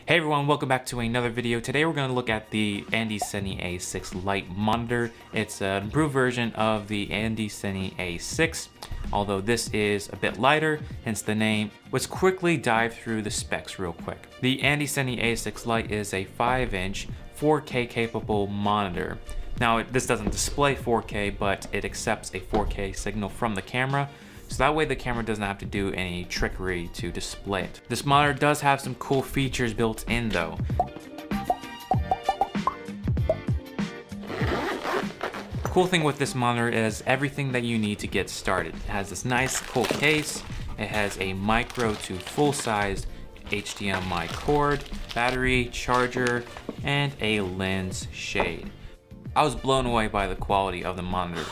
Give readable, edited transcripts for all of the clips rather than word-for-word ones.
Hey everyone, welcome back to another video. Today we're going to look at the Andycine A6 Lite monitor. It's an improved version of the Andycine A6, although this is a bit lighter, hence the name. Let's quickly dive through the specs real quick. The Andycine A6 Lite is a 5-inch 4K capable monitor. Now this doesn't display 4K, but it accepts a 4K signal from the camera. So that way the camera doesn't have to do any trickery to display it. This monitor does have some cool features built in though. Cool thing with this monitor is everything that you need to get started. It has this nice cool case. It has a micro to full-sized HDMI cord, battery, charger, and a lens shade. I was blown away by the quality of the monitor.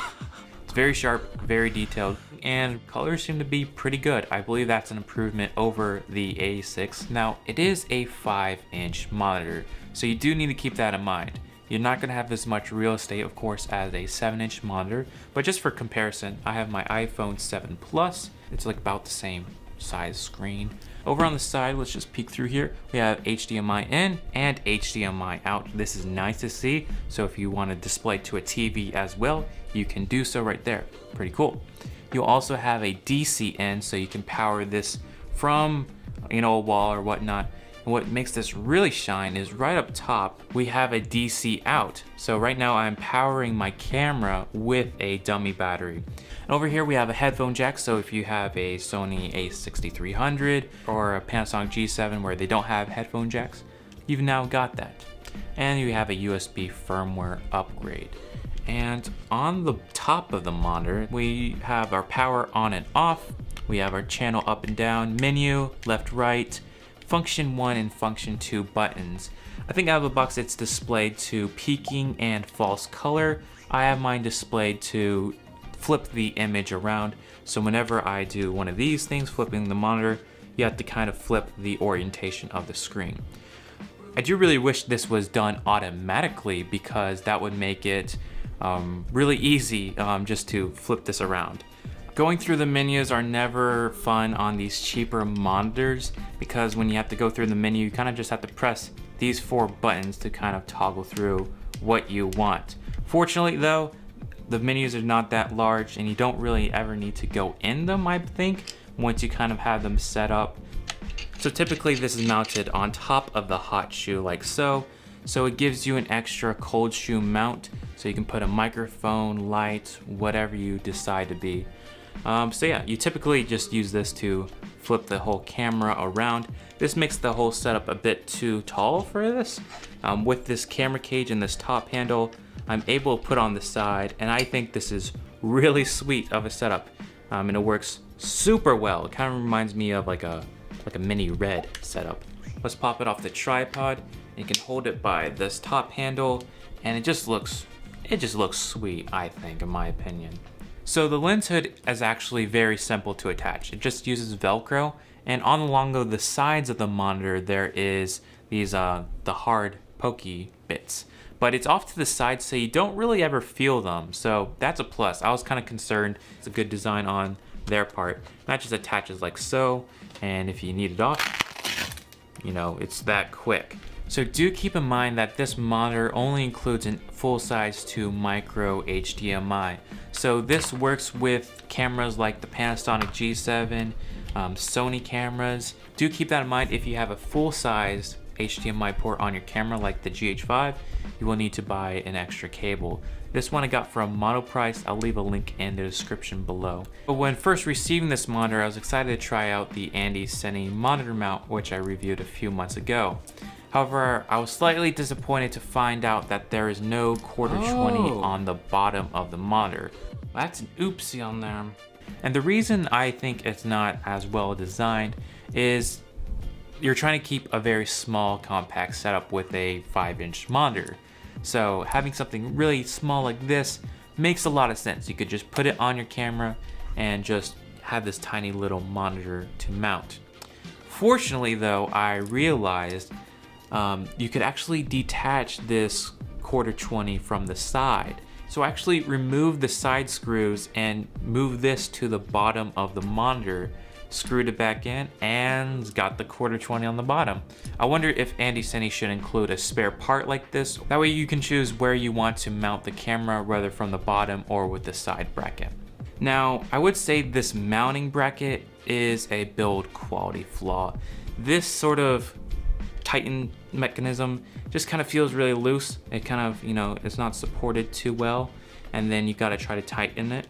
It's very sharp, very detailed, and colors seem to be pretty good. I believe that's an improvement over the A6. Now, it is a 5-inch monitor, so you do need to keep that in mind. You're not going to have as much real estate, of course, as a 7-inch monitor, but just for comparison, I have my iPhone 7 Plus. It's like about the same size screen. Over on the side, let's just peek through here. We have HDMI in and HDMI out. This is nice to see. So if you want to display to a TV as well, you can do so right there. Pretty cool. You'll also have a DC in, so you can power this from, a wall or whatnot. And what makes this really shine is right up top, we have a DC out. So right now I'm powering my camera with a dummy battery. And over here we have a headphone jack, so if you have a Sony a6300 or a Panasonic G7 where they don't have headphone jacks, you've now got that. And you have a USB firmware upgrade. And on the top of the monitor, we have our power on and off. We have our channel up and down, menu, left, right, function 1 and function 2 buttons. I think out of the box it's displayed to peaking and false color. I have mine displayed to flip the image around. So whenever I do one of these things, flipping the monitor, you have to kind of flip the orientation of the screen. I do really wish this was done automatically because that would make it really easy just to flip this around. Going through the menus are never fun on these cheaper monitors because when you have to go through the menu, you kind of just have to press these 4 buttons to kind of toggle through what you want. Fortunately though, the menus are not that large and you don't really ever need to go in them, I think, once you kind of have them set up. So typically this is mounted on top of the hot shoe like so. So it gives you an extra cold shoe mount so you can put a microphone, light, whatever you decide to be. So yeah, you typically just use this to flip the whole camera around. This makes the whole setup a bit too tall for this. With this camera cage and this top handle, I'm able to put on the side, and I think this is really sweet of a setup. And it works super well. It kind of reminds me of like a mini Red setup. Let's pop it off the tripod. You can hold it by this top handle, and it just looks sweet, I think, in my opinion. So the lens hood is actually very simple to attach. It just uses Velcro, and on along the sides of the monitor there is these the hard pokey bits. But it's off to the side so you don't really ever feel them, so that's a plus. I was kind of concerned. It's a good design on their part. That just attaches like so, and if you need it off, it's that quick. So do keep in mind that this monitor only includes a full-size to micro HDMI. So this works with cameras like the Panasonic G7, Sony cameras. Do keep that in mind. If you have a full-size HDMI port on your camera like the GH5, you will need to buy an extra cable. This one I got from Monoprice. I'll leave a link in the description below. But when first receiving this monitor, I was excited to try out the Andycine monitor mount, which I reviewed a few months ago. However, I was slightly disappointed to find out that there is no quarter 20 on the bottom of the monitor. That's an oopsie on there. And the reason I think it's not as well designed is you're trying to keep a very small compact setup with a 5-inch monitor. So having something really small like this makes a lot of sense. You could just put it on your camera and just have this tiny little monitor to mount. Fortunately though, I realized you could actually detach this quarter 20 from the side. So actually remove the side screws and move this to the bottom of the monitor screwed it back in, and got the quarter 20 on the bottom. I wonder if Andycine should include a spare part like this. That way you can choose where you want to mount the camera, whether from the bottom or with the side bracket. Now, I would say this mounting bracket is a build quality flaw. This sort of tighten mechanism just kind of feels really loose. It kind of, it's not supported too well, and then you got to try to tighten it.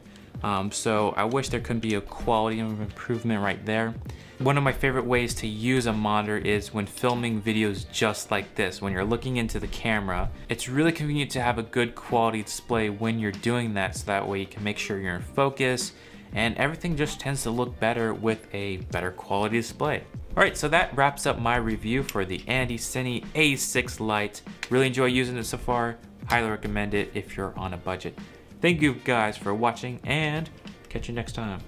So I wish there could be a quality of improvement right there. One of my favorite ways to use a monitor is when filming videos just like this. When you're looking into the camera, it's really convenient to have a good quality display when you're doing that, so that way you can make sure you're in focus, and everything just tends to look better with a better quality display. Alright, so that wraps up my review for the Andycine A6 Lite. Really enjoy using it so far. Highly recommend it if you're on a budget. Thank you guys for watching, and catch you next time.